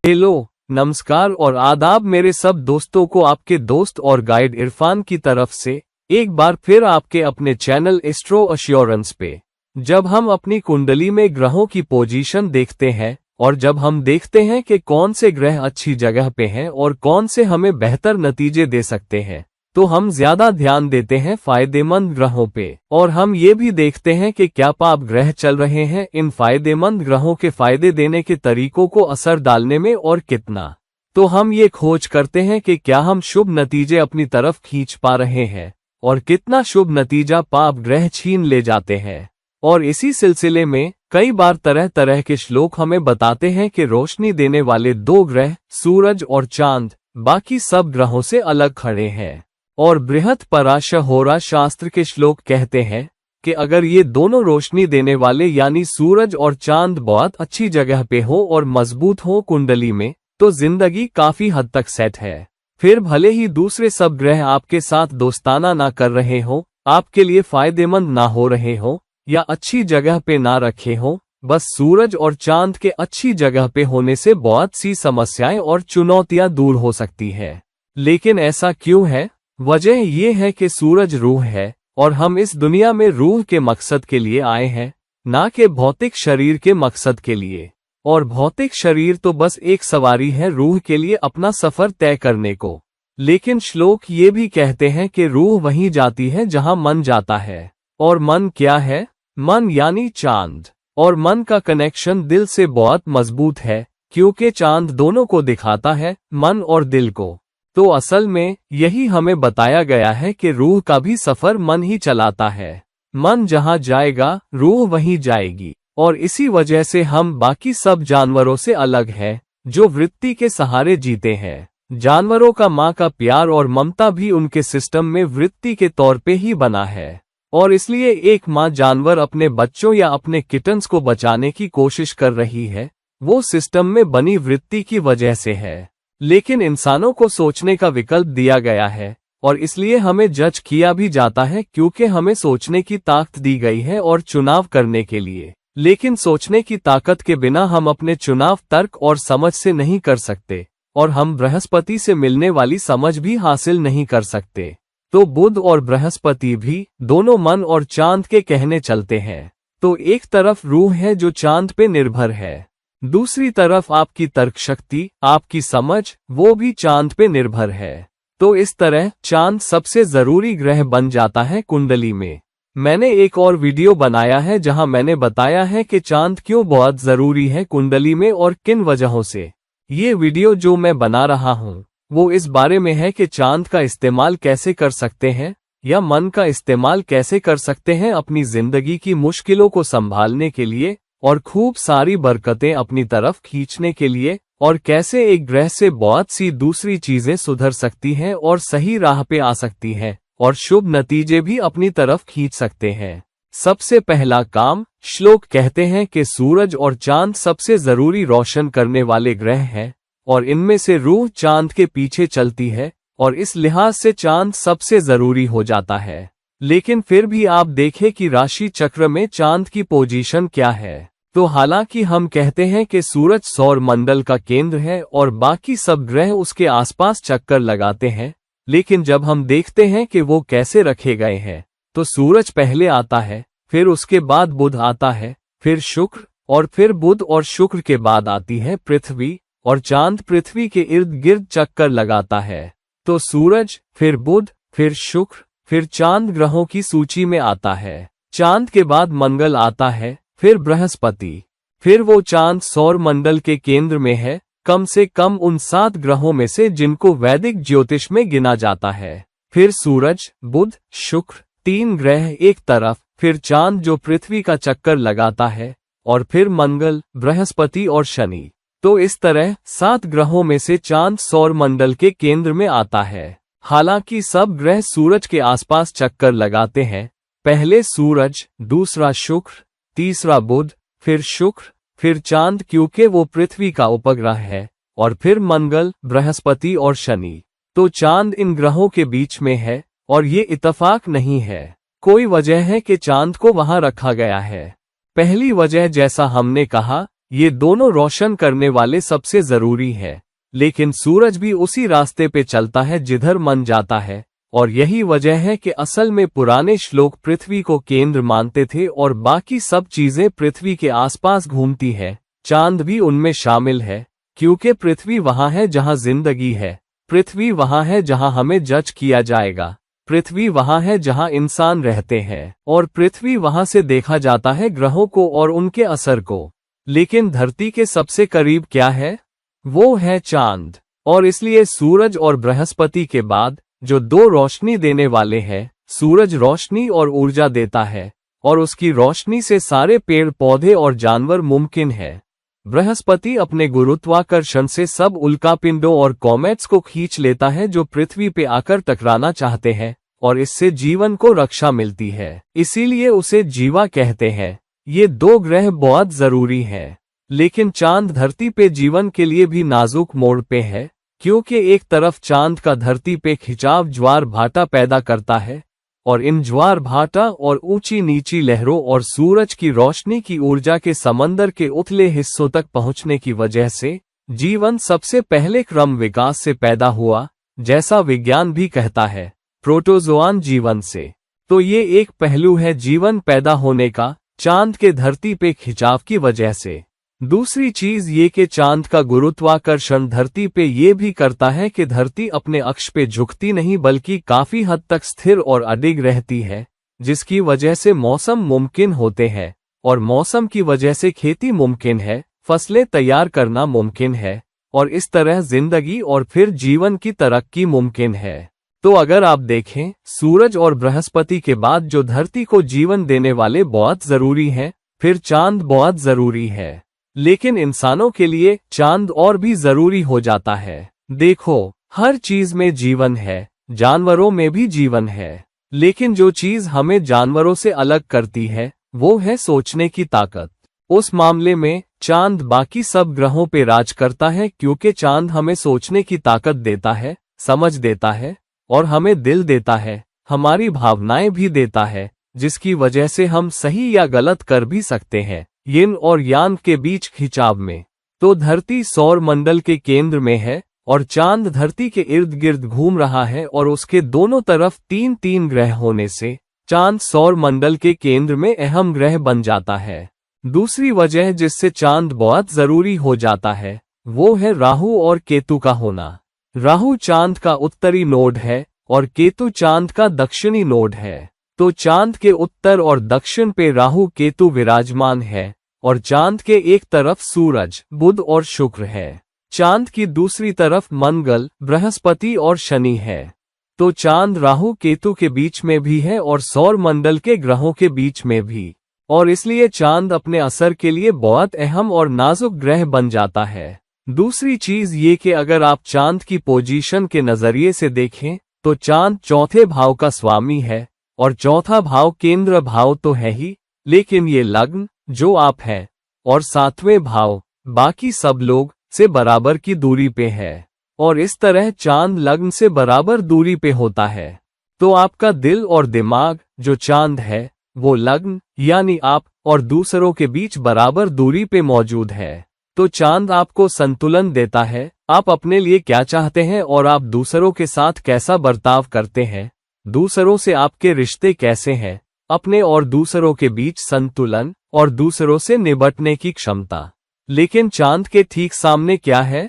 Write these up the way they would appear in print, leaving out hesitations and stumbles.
Hello, नमस्कार और आदाब मेरे सब दोस्तों को आपके दोस्त और गाइड इरफान की तरफ से एक बार फिर आपके अपने चैनल एस्ट्रो एश्योरेंस पे। जब हम अपनी कुंडली में ग्रहों की पोजीशन देखते हैं और जब हम देखते हैं कि कौन से ग्रह अच्छी जगह पे हैं और कौन से हमें बेहतर नतीजे दे सकते हैं, तो हम ज्यादा ध्यान देते हैं फायदेमंद ग्रहों पे और हम ये भी देखते हैं कि क्या पाप ग्रह चल रहे हैं इन फायदेमंद ग्रहों के फायदे देने के तरीकों को असर डालने में और कितना। तो हम ये खोज करते हैं कि क्या हम शुभ नतीजे अपनी तरफ खींच पा रहे हैं और कितना शुभ नतीजा पाप ग्रह छीन ले जाते हैं। और इसी सिलसिले में कई बार तरह तरह के श्लोक हमें बताते हैं कि रोशनी देने वाले दो ग्रह सूरज और चांद बाकी सब ग्रहों से अलग खड़े हैं। और बृहत पराशरहोरा शास्त्र के श्लोक कहते हैं कि अगर ये दोनों रोशनी देने वाले यानी सूरज और चांद बहुत अच्छी जगह पे हो और मजबूत हो कुंडली में, तो जिंदगी काफी हद तक सेट है। फिर भले ही दूसरे सब ग्रह आपके साथ दोस्ताना ना कर रहे हो, आपके लिए फायदेमंद ना हो रहे हो या अच्छी जगह पे ना रखे हो, बस सूरज और चांद के अच्छी जगह पे होने से बहुत सी समस्याएं और चुनौतियां दूर हो सकती है। लेकिन ऐसा क्यों है? वजह यह है कि सूरज रूह है और हम इस दुनिया में रूह के मकसद के लिए आए हैं, ना कि भौतिक शरीर के मकसद के लिए। और भौतिक शरीर तो बस एक सवारी है रूह के लिए अपना सफर तय करने को। लेकिन श्लोक ये भी कहते हैं कि रूह वहीं जाती है जहां मन जाता है। और मन क्या है? मन यानी चांद। और मन का कनेक्शन दिल से बहुत मजबूत है, क्योंकि चांद दोनों को दिखाता है, मन और दिल को। तो असल में यही हमें बताया गया है कि रूह का भी सफर मन ही चलाता है। मन जहां जाएगा रूह वहीं जाएगी। और इसी वजह से हम बाकी सब जानवरों से अलग हैं, जो वृत्ति के सहारे जीते हैं। जानवरों का माँ का प्यार और ममता भी उनके सिस्टम में वृत्ति के तौर पे ही बना है। और इसलिए एक माँ जानवर अपने बच्चों या अपने किटन्स को बचाने की कोशिश कर रही है, वो सिस्टम में बनी वृत्ति की वजह से है। लेकिन इंसानों को सोचने का विकल्प दिया गया है और इसलिए हमें जज किया भी जाता है, क्योंकि हमें सोचने की ताकत दी गई है और चुनाव करने के लिए। लेकिन सोचने की ताकत के बिना हम अपने चुनाव तर्क और समझ से नहीं कर सकते और हम बृहस्पति से मिलने वाली समझ भी हासिल नहीं कर सकते। तो बुध और बृहस्पति भी दोनों मन और चांद के कहने चलते हैं। तो एक तरफ रूह है जो चांद पे निर्भर है, दूसरी तरफ आपकी तर्क शक्ति, आपकी समझ, वो भी चांद पे निर्भर है। तो इस तरह चांद सबसे जरूरी ग्रह बन जाता है कुंडली में। मैंने एक और वीडियो बनाया है जहां मैंने बताया है कि चांद क्यों बहुत जरूरी है कुंडली में और किन वजहों से। ये वीडियो जो मैं बना रहा हूं वो इस बारे में है कि चांद का इस्तेमाल कैसे कर सकते हैं या मन का इस्तेमाल कैसे कर सकते हैं अपनी जिंदगी की मुश्किलों को संभालने के लिए और खूब सारी बरकतें अपनी तरफ खींचने के लिए, और कैसे एक ग्रह से बहुत सी दूसरी चीजें सुधर सकती हैं और सही राह पे आ सकती हैं और शुभ नतीजे भी अपनी तरफ खींच सकते हैं। सबसे पहला काम, श्लोक कहते हैं कि सूरज और चांद सबसे जरूरी रोशन करने वाले ग्रह हैं और इनमें से रूह चांद के पीछे चलती है और इस लिहाज से चांद सबसे जरूरी हो जाता है। लेकिन फिर भी आप देखें कि राशि चक्र में चांद की पोजीशन क्या है। तो हालांकि हम कहते हैं कि सूरज सौर मंडल का केंद्र है और बाकी सब ग्रह उसके आसपास चक्कर लगाते हैं, लेकिन जब हम देखते हैं कि वो कैसे रखे गए हैं, तो सूरज पहले आता है, फिर उसके बाद बुध आता है, फिर शुक्र, और फिर बुध और शुक्र के बाद आती है पृथ्वी, और चांद पृथ्वी के इर्द गिर्द चक्कर लगाता है। तो सूरज, फिर बुध, फिर शुक्र, फिर चांद ग्रहों की सूची में आता है। चांद के बाद मंगल आता है, फिर बृहस्पति, फिर वो चांद सौर मंडल के केंद्र में है, कम से कम उन 7 ग्रहों में से जिनको वैदिक ज्योतिष में गिना जाता है। फिर सूरज, बुध, शुक्र, 3 ग्रह एक तरफ, फिर चांद जो पृथ्वी का चक्कर लगाता है, और फिर मंगल, बृहस्पति और शनि। तो इस तरह 7 ग्रहों में से चांद सौर मंडल के केंद्र में आता है। हालांकि सब ग्रह सूरज के आसपास चक्कर लगाते हैं, पहले सूरज, दूसरा शुक्र, तीसरा बुध, फिर शुक्र, फिर चांद क्योंकि वो पृथ्वी का उपग्रह है, और फिर मंगल, बृहस्पति और शनि। तो चांद इन ग्रहों के बीच में है और ये इत्तेफाक नहीं है, कोई वजह है कि चांद को वहां रखा गया है। पहली वजह जैसा हमने कहा ये दोनों रोशन करने वाले सबसे जरूरी है, लेकिन सूरज भी उसी रास्ते पे चलता है जिधर मन जाता है। और यही वजह है कि असल में पुराने श्लोक पृथ्वी को केंद्र मानते थे और बाकी सब चीजें पृथ्वी के आसपास घूमती है। चांद भी उनमें शामिल है, क्योंकि पृथ्वी वहां है जहां जिंदगी है, पृथ्वी वहां है जहां हमें जज किया जाएगा, पृथ्वी वहां है जहां इंसान रहते हैं, और पृथ्वी वहां से देखा जाता है ग्रहों को और उनके असर को। लेकिन धरती के सबसे करीब क्या है? वो है चांद। और इसलिए सूरज और बृहस्पति के बाद जो दो रोशनी देने वाले हैं, सूरज रोशनी और ऊर्जा देता है, और उसकी रोशनी से सारे पेड़ पौधे और जानवर मुमकिन है। बृहस्पति अपने गुरुत्वाकर्षण से सब उल्कापिंडों और कॉमेट्स को खींच लेता है जो पृथ्वी पे आकर टकराना चाहते हैं, और इससे जीवन को रक्षा मिलती है, इसीलिए उसे जीवा कहते हैं। ये दो ग्रह बहुत जरूरी हैं। लेकिन चांद धरती पे जीवन के लिए भी नाजुक मोड़ पे है, क्योंकि एक तरफ चांद का धरती पे खिंचाव ज्वार भाटा पैदा करता है, और इन ज्वार भाटा और ऊंची नीची लहरों और सूरज की रोशनी की ऊर्जा के समंदर के उथले हिस्सों तक पहुंचने की वजह से जीवन सबसे पहले क्रम विकास से पैदा हुआ, जैसा विज्ञान भी कहता है, प्रोटोजोआन जीवन से। तो ये एक पहलू है जीवन पैदा होने का, चांद के धरती पे खिंचाव की वजह से। दूसरी चीज ये कि चांद का गुरुत्वाकर्षण धरती पे ये भी करता है कि धरती अपने अक्ष पे झुकती नहीं बल्कि काफी हद तक स्थिर और अडिग रहती है, जिसकी वजह से मौसम मुमकिन होते हैं, और मौसम की वजह से खेती मुमकिन है, फसलें तैयार करना मुमकिन है, और इस तरह जिंदगी और फिर जीवन की तरक्की मुमकिन है। तो अगर आप देखें, सूरज और बृहस्पति के बाद जो धरती को जीवन देने वाले बहुत जरूरी हैं, फिर चांद बहुत जरूरी है। लेकिन इंसानों के लिए चांद और भी जरूरी हो जाता है। देखो, हर चीज में जीवन है, जानवरों में भी जीवन है, लेकिन जो चीज हमें जानवरों से अलग करती है वो है सोचने की ताकत। उस मामले में चांद बाकी सब ग्रहों पे राज करता है, क्योंकि चांद हमें सोचने की ताकत देता है, समझ देता है, और हमें दिल देता है, हमारी भावनाएं भी देता है, जिसकी वजह से हम सही या गलत कर भी सकते हैं, यिन और यांग के बीच खिंचाव में। तो धरती सौर मंडल के केंद्र में है और चांद धरती के इर्द गिर्द घूम रहा है, और उसके दोनों तरफ तीन तीन ग्रह होने से चांद सौर मंडल के केंद्र में अहम ग्रह बन जाता है। दूसरी वजह जिससे चांद बहुत जरूरी हो जाता है वो है राहु और केतु का होना। राहु चांद का उत्तरी नोड है और केतु चांद का दक्षिणी नोड है। तो चांद के उत्तर और दक्षिण पे राहु केतु विराजमान है, और चांद के एक तरफ सूरज, बुध और शुक्र है। चांद की दूसरी तरफ मंगल, बृहस्पति और शनि है। तो चांद राहु केतु के बीच में भी है और सौर मंडल के ग्रहों के बीच में भी, और इसलिए चांद अपने असर के लिए बहुत अहम और नाजुक ग्रह बन जाता है। दूसरी चीज ये कि अगर आप चांद की पोजीशन के नजरिए से देखें तो चांद चौथे भाव का स्वामी है, और चौथा भाव केंद्र भाव तो है ही, लेकिन ये लग्न जो आप हैं और सातवें भाव बाकी सब लोग से बराबर की दूरी पे है, और इस तरह चांद लग्न से बराबर दूरी पे होता है। तो आपका दिल और दिमाग जो चांद है वो लग्न यानी आप और दूसरों के बीच बराबर दूरी पे मौजूद है। तो चांद आपको संतुलन देता है, आप अपने लिए क्या चाहते हैं और आप दूसरों के साथ कैसा बर्ताव करते हैं, दूसरों से आपके रिश्ते कैसे हैं, अपने और दूसरों के बीच संतुलन और दूसरों से निपटने की क्षमता। लेकिन चांद के ठीक सामने क्या है?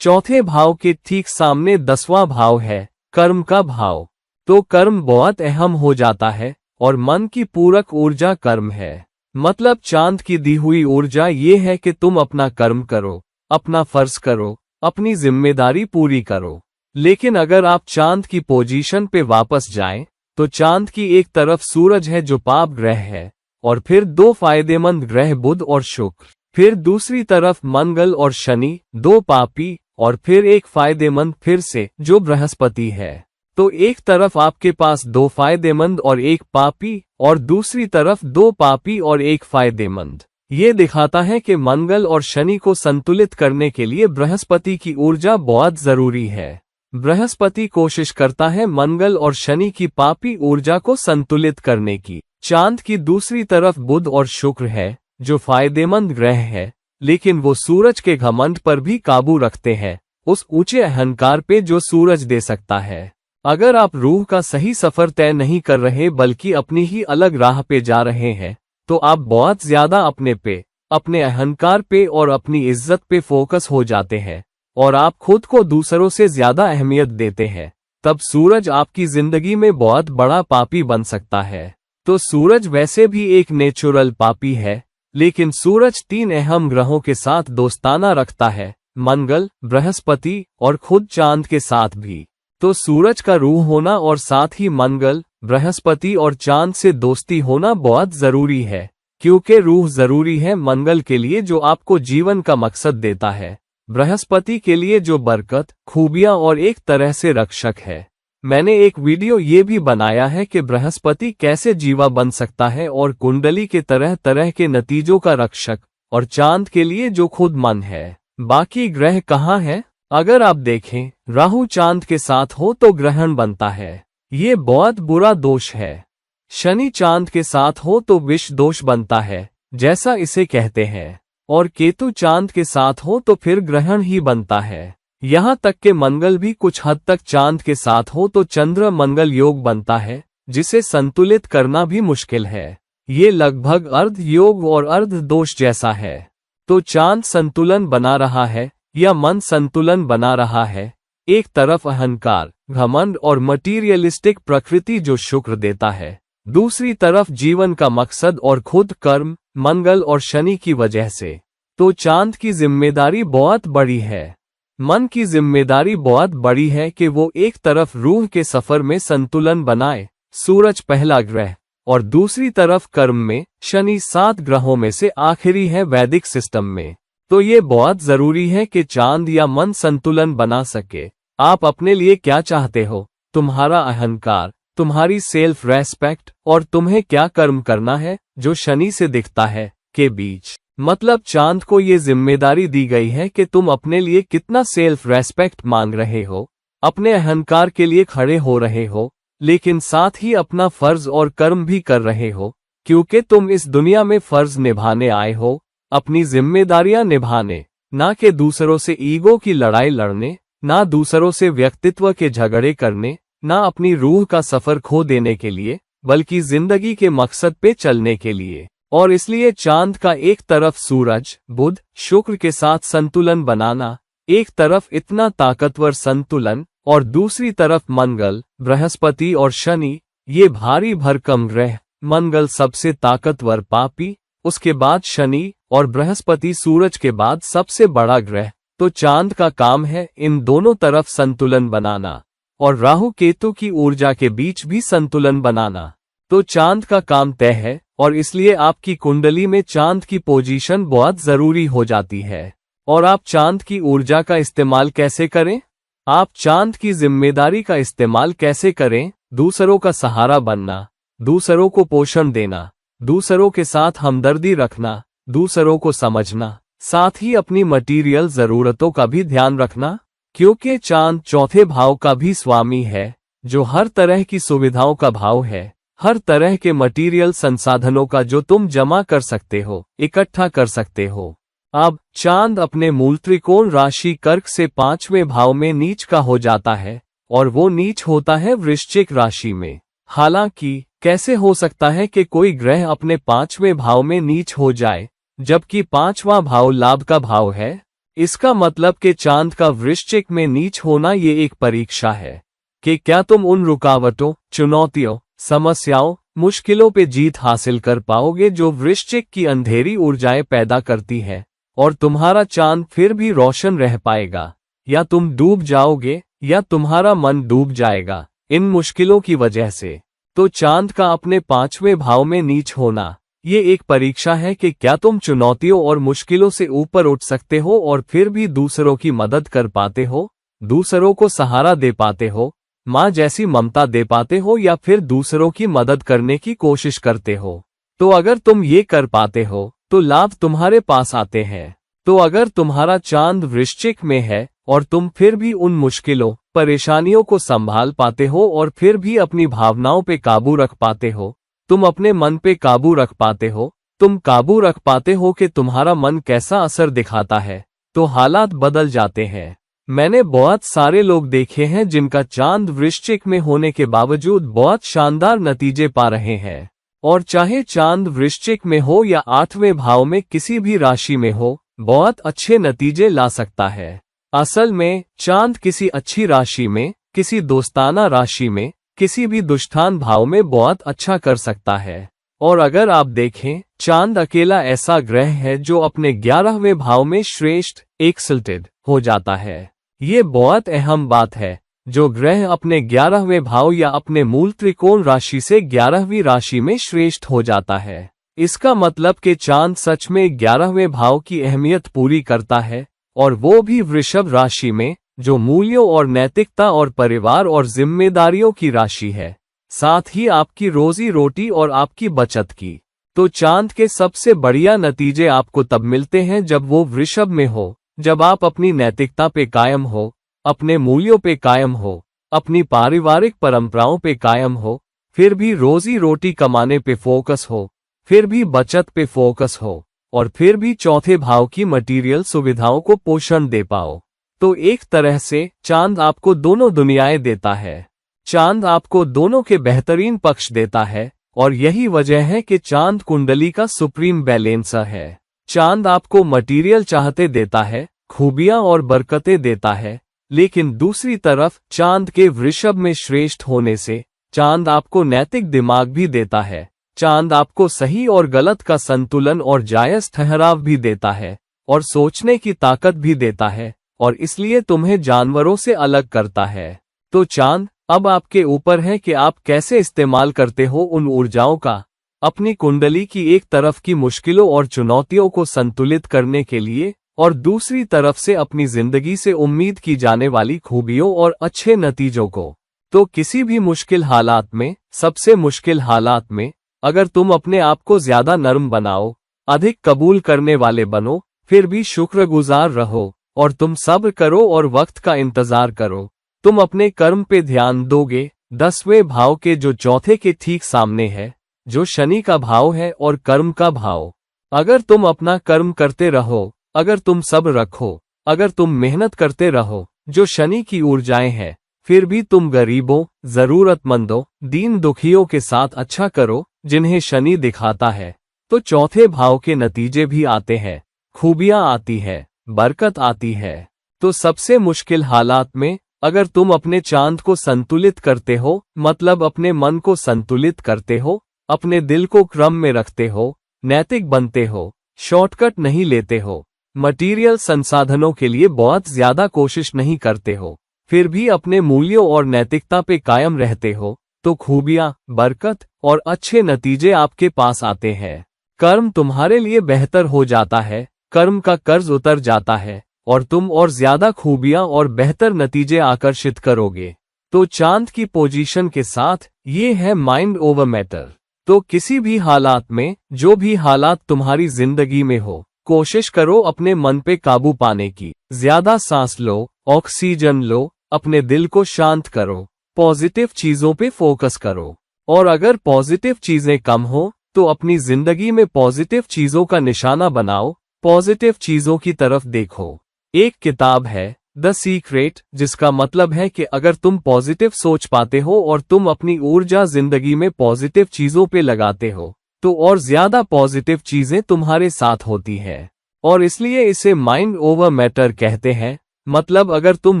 चौथे भाव के ठीक सामने 10वां भाव है, कर्म का भाव। तो कर्म बहुत अहम हो जाता है, और मन की पूरक ऊर्जा कर्म है। मतलब चांद की दी हुई ऊर्जा ये है कि तुम अपना कर्म करो, अपना फर्ज करो, अपनी जिम्मेदारी पूरी करो। लेकिन अगर आप चांद की पोजीशन पे वापस जाएं, तो चांद की एक तरफ सूरज है जो पाप ग्रह है, और फिर दो फायदेमंद ग्रह बुध और शुक्र, फिर दूसरी तरफ मंगल और शनि, दो पापी, और फिर एक फायदेमंद फिर से जो बृहस्पति है। तो एक तरफ आपके पास दो फायदेमंद और एक पापी, और दूसरी तरफ दो पापी और एक फायदेमंद। ये दिखाता है कि मंगल और शनि को संतुलित करने के लिए बृहस्पति की ऊर्जा बहुत जरूरी है। बृहस्पति कोशिश करता है मंगल और शनि की पापी ऊर्जा को संतुलित करने की। चांद की दूसरी तरफ बुध और शुक्र है जो फायदेमंद ग्रह है, लेकिन वो सूरज के घमंड पर भी काबू रखते हैं, उस ऊंचे अहंकार पे जो सूरज दे सकता है। अगर आप रूह का सही सफर तय नहीं कर रहे बल्कि अपनी ही अलग राह पे जा रहे हैं, तो आप बहुत ज्यादा अपने पे, अपने अहंकार पे और अपनी इज्जत पे फोकस हो जाते हैं और आप खुद को दूसरों से ज्यादा अहमियत देते हैं। तब सूरज आपकी जिंदगी में बहुत बड़ा पापी बन सकता है। तो सूरज वैसे भी एक नेचुरल पापी है, लेकिन सूरज 3 अहम ग्रहों के साथ दोस्ताना रखता है, मंगल, बृहस्पति और खुद चांद के साथ भी। तो सूरज का रूह होना और साथ ही मंगल, बृहस्पति और चांद से दोस्ती होना बहुत जरूरी है, क्योंकि रूह जरूरी है मंगल के लिए जो आपको जीवन का मकसद देता है, बृहस्पति के लिए जो बरकत, खूबियां और एक तरह से रक्षक है। मैंने एक वीडियो ये भी बनाया है कि बृहस्पति कैसे जीवा बन सकता है और कुंडली के तरह तरह के नतीजों का रक्षक, और चांद के लिए जो खुद मन है। बाकी ग्रह कहाँ है? अगर आप देखें, राहु चांद के साथ हो तो ग्रहण बनता है, ये बहुत बुरा दोष है। शनि चांद के साथ हो तो विष दोष बनता है, जैसा इसे कहते हैं, और केतु चांद के साथ हो तो फिर ग्रहण ही बनता है। यहाँ तक कि मंगल भी कुछ हद तक चांद के साथ हो तो चंद्र मंगल योग बनता है, जिसे संतुलित करना भी मुश्किल है। ये लगभग अर्ध योग और अर्ध दोष जैसा है। तो चांद संतुलन बना रहा है या मन संतुलन बना रहा है। एक तरफ अहंकार, घमंड और मटीरियलिस्टिक प्रकृति जो शुक्र देता है, दूसरी तरफ जीवन का मकसद और खुद कर्म, मंगल और शनि की वजह से। तो चांद की जिम्मेदारी बहुत बड़ी है, मन की जिम्मेदारी बहुत बड़ी है कि वो एक तरफ रूह के सफर में संतुलन बनाए, सूरज पहला ग्रह, और दूसरी तरफ कर्म में शनि 7 ग्रहों में से आखिरी है वैदिक सिस्टम में। तो ये बहुत जरूरी है कि चांद या मन संतुलन बना सके। आप अपने लिए क्या चाहते हो, तुम्हारा अहंकार, तुम्हारी सेल्फ रेस्पेक्ट और तुम्हें क्या कर्म करना है जो शनि से दिखता है के बीच। मतलब चांद को ये जिम्मेदारी दी गई है कि तुम अपने लिए कितना सेल्फ रेस्पेक्ट मांग रहे हो, अपने अहंकार के लिए खड़े हो रहे हो, लेकिन साथ ही अपना फर्ज और कर्म भी कर रहे हो, क्योंकि तुम इस दुनिया में फर्ज निभाने आए हो, अपनी जिम्मेदारियां निभाने, ना कि दूसरों से ईगो की लड़ाई लड़ने, ना दूसरों से व्यक्तित्व के झगड़े करने, ना अपनी रूह का सफर खो देने के लिए, बल्कि जिंदगी के मकसद पे चलने के लिए। और इसलिए चांद का एक तरफ सूरज, बुध, शुक्र के साथ संतुलन बनाना, एक तरफ इतना ताकतवर संतुलन और दूसरी तरफ मंगल, बृहस्पति और शनि, ये भारी भरकम ग्रह। मंगल सबसे ताकतवर पापी, उसके बाद शनि और बृहस्पति सूरज के बाद सबसे बड़ा ग्रह। तो चांद का काम है इन दोनों तरफ संतुलन बनाना और राहु केतु की ऊर्जा के बीच भी संतुलन बनाना। तो चांद का काम तय है और इसलिए आपकी कुंडली में चांद की पोजीशन बहुत जरूरी हो जाती है। और आप चांद की ऊर्जा का इस्तेमाल कैसे करें? आप चांद की जिम्मेदारी का इस्तेमाल कैसे करें? दूसरों का सहारा बनना, दूसरों को पोषण देना, दूसरों के साथ हमदर्दी रखना, दूसरों को समझना, साथ ही अपनी मटीरियल जरूरतों का भी ध्यान रखना, क्योंकि चांद चौथे भाव का भी स्वामी है, जो हर तरह की सुविधाओं का भाव है, हर तरह के मटीरियल संसाधनों का जो तुम जमा कर सकते हो, इकट्ठा कर सकते हो। अब चांद अपने मूल त्रिकोण राशि कर्क से 5वें भाव में नीच का हो जाता है और वो नीच होता है वृश्चिक राशि में। हालांकि कैसे हो सकता है कि कोई ग्रह अपने 5वें भाव में नीच हो जाए, जबकि 5वां भाव लाभ का भाव है? इसका मतलब कि चांद का वृश्चिक में नीच होना ये एक परीक्षा है कि क्या तुम उन रुकावटों, चुनौतियों, समस्याओं, मुश्किलों पे जीत हासिल कर पाओगे जो वृश्चिक की अंधेरी ऊर्जाएं पैदा करती है, और तुम्हारा चांद फिर भी रोशन रह पाएगा, या तुम डूब जाओगे या तुम्हारा मन डूब जाएगा इन मुश्किलों की वजह से। तो चांद का अपने 5वें भाव में नीच होना ये एक परीक्षा है कि क्या तुम चुनौतियों और मुश्किलों से ऊपर उठ सकते हो और फिर भी दूसरों की मदद कर पाते हो, दूसरों को सहारा दे पाते हो, माँ जैसी ममता दे पाते हो, या फिर दूसरों की मदद करने की कोशिश करते हो। तो अगर तुम ये कर पाते हो तो लाभ तुम्हारे पास आते हैं। तो अगर तुम्हारा चांद वृश्चिक में है और तुम फिर भी उन मुश्किलों, परेशानियों को संभाल पाते हो और फिर भी अपनी भावनाओं पे काबू रख पाते हो, तुम अपने मन पे काबू रख पाते हो, तुम काबू रख पाते हो कि तुम्हारा मन कैसा असर दिखाता है, तो हालात बदल जाते हैं। मैंने बहुत सारे लोग देखे हैं जिनका चांद वृश्चिक में होने के बावजूद बहुत शानदार नतीजे पा रहे हैं। और चाहे चांद वृश्चिक में हो या 8वें भाव में किसी भी राशि में हो, बहुत अच्छे नतीजे ला सकता है। असल में चांद किसी अच्छी राशि में, किसी दोस्ताना राशि में, किसी भी दुष्टान भाव में बहुत अच्छा कर सकता है। और अगर आप देखें, चांद अकेला ऐसा ग्रह है जो अपने 11वें भाव में श्रेष्ठ एक्सल्टेड हो जाता है। ये बहुत अहम बात है। जो ग्रह अपने 11वें भाव या अपने मूल त्रिकोण राशि से 11वीं राशि में श्रेष्ठ हो जाता है, इसका मतलब कि चांद सच में 11वें भाव की अहमियत पूरी करता है, और वो भी वृषभ राशि में, जो मूल्यों और नैतिकता और परिवार और जिम्मेदारियों की राशि है, साथ ही आपकी रोजी रोटी और आपकी बचत की। तो चांद के सबसे बढ़िया नतीजे आपको तब मिलते हैं जब वो वृषभ में हो, जब आप अपनी नैतिकता पे कायम हो, अपने मूल्यों पे कायम हो, अपनी पारिवारिक परंपराओं पे कायम हो, फिर भी रोजी रोटी कमाने पे फोकस हो, फिर भी बचत पे फोकस हो, और फिर भी चौथे भाव की मटेरियल सुविधाओं को पोषण दे पाओ। तो एक तरह से चांद आपको दोनों दुनियाएं देता है। चांद आपको दोनों के बेहतरीन पक्ष देता है, और यही वजह है कि चांद कुंडली का सुप्रीम बैलेंसर है। चांद आपको मटेरियल चाहते देता है, खूबियां और बरकतें देता है, लेकिन दूसरी तरफ चांद के वृषभ में श्रेष्ठ होने से चांद आपको नैतिक दिमाग भी देता है। चांद आपको सही और गलत का संतुलन और जायज ठहराव भी देता है, और सोचने की ताकत भी देता है, और इसलिए तुम्हें जानवरों से अलग करता है। तो चांद अब आपके ऊपर है कि आप कैसे इस्तेमाल करते हो उन ऊर्जाओं का, अपनी कुंडली की एक तरफ की मुश्किलों और चुनौतियों को संतुलित करने के लिए, और दूसरी तरफ से अपनी जिंदगी से उम्मीद की जाने वाली खूबियों और अच्छे नतीजों को। तो किसी भी मुश्किल हालात में, सबसे मुश्किल हालात में, अगर तुम अपने आप को ज्यादा नर्म बनाओ, अधिक कबूल करने वाले बनो, फिर भी शुक्रगुजार रहो, और तुम सब्र करो और वक्त का इंतजार करो, तुम अपने कर्म पे ध्यान दोगे। 10वें भाव के जो चौथे के ठीक सामने है, जो शनि का भाव है और कर्म का भाव। अगर तुम अपना कर्म करते रहो, अगर तुम सब्र रखो, अगर तुम मेहनत करते रहो, जो शनि की ऊर्जाएं हैं, फिर भी तुम गरीबों, जरूरतमंदों, दीन दुखियों के साथ अच्छा करो, जिन्हें शनि दिखाता है, तो चौथे भाव के नतीजे भी आते हैं, खूबियां आती है, बरकत आती है। तो सबसे मुश्किल हालात में अगर तुम अपने चांद को संतुलित करते हो, मतलब अपने मन को संतुलित करते हो, अपने दिल को क्रम में रखते हो, नैतिक बनते हो, शॉर्टकट नहीं लेते हो, मटेरियल संसाधनों के लिए बहुत ज्यादा कोशिश नहीं करते हो, फिर भी अपने मूल्यों और नैतिकता पे कायम रहते हो, तो खूबियां, बरकत और अच्छे नतीजे आपके पास आते हैं। कर्म तुम्हारे लिए बेहतर हो जाता है, कर्म का कर्ज उतर जाता है, और तुम और ज्यादा खूबियां और बेहतर नतीजे आकर्षित करोगे। तो चांद की पोजीशन के साथ ये है माइंड ओवर मैटर। तो किसी भी हालात में, जो भी हालात तुम्हारी जिंदगी में हो, कोशिश करो अपने मन पे काबू पाने की। ज्यादा सांस लो, ऑक्सीजन लो, अपने दिल को शांत करो, पॉजिटिव चीजों पे फोकस करो। और अगर पॉजिटिव चीजें कम हो, तो अपनी जिंदगी में पॉजिटिव चीजों का निशाना बनाओ, पॉजिटिव चीजों की तरफ देखो। एक किताब है द सीक्रेट, जिसका मतलब है कि अगर तुम पॉजिटिव सोच पाते हो और तुम अपनी ऊर्जा जिंदगी में पॉजिटिव चीजों पे लगाते हो, तो और ज्यादा पॉजिटिव चीजें तुम्हारे साथ होती है। और इसलिए इसे माइंड ओवर मैटर कहते हैं। मतलब अगर तुम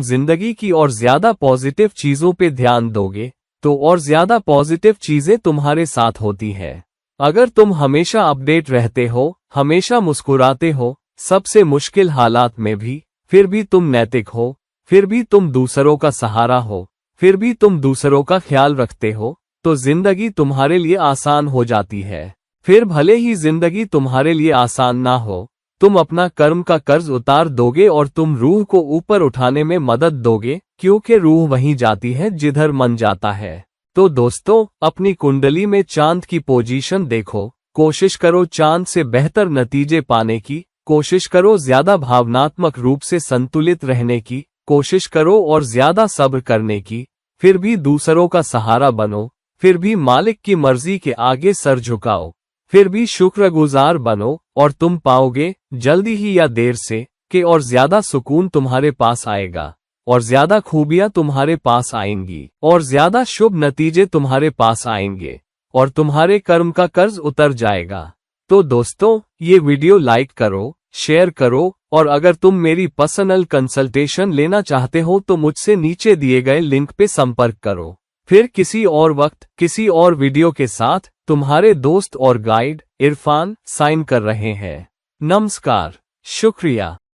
जिंदगी की और ज्यादा पॉजिटिव चीजों पे ध्यान दोगे, तो और ज्यादा पॉजिटिव चीजें तुम्हारे साथ होती है। अगर तुम हमेशा अपडेट रहते हो, हमेशा मुस्कुराते हो, सबसे मुश्किल हालात में भी, फिर भी तुम नैतिक हो, फिर भी तुम दूसरों का सहारा हो, फिर भी तुम दूसरों का ख्याल रखते हो, तो जिंदगी तुम्हारे लिए आसान हो जाती है। फिर भले ही जिंदगी तुम्हारे लिए आसान ना हो, तुम अपना कर्म का कर्ज उतार दोगे और तुम रूह को ऊपर उठाने में मदद दोगे, क्योंकि रूह वहीं जाती है जिधर मन जाता है। तो दोस्तों, अपनी कुंडली में चांद की पोजीशन देखो, कोशिश करो चांद से बेहतर नतीजे पाने की, कोशिश करो ज्यादा भावनात्मक रूप से संतुलित रहने की, कोशिश करो और ज्यादा सब्र करने की, फिर भी दूसरों का सहारा बनो, फिर भी मालिक की मर्जी के आगे सर झुकाओ, फिर भी शुक्रगुजार बनो और तुम पाओगे जल्दी ही या देर से कि और ज्यादा सुकून तुम्हारे पास आएगा, और ज्यादा खूबियां तुम्हारे पास आएंगी, और ज्यादा शुभ नतीजे तुम्हारे पास आएंगे, और तुम्हारे कर्म का कर्ज उतर जाएगा। तो दोस्तों, ये वीडियो लाइक करो, शेयर करो, और अगर तुम मेरी पर्सनल कंसल्टेशन लेना चाहते हो तो मुझसे नीचे दिए गए लिंक पे संपर्क करो। फिर किसी और वक्त किसी और वीडियो के साथ तुम्हारे दोस्त और गाइड इरफान साइन कर रहे हैं। नमस्कार, शुक्रिया।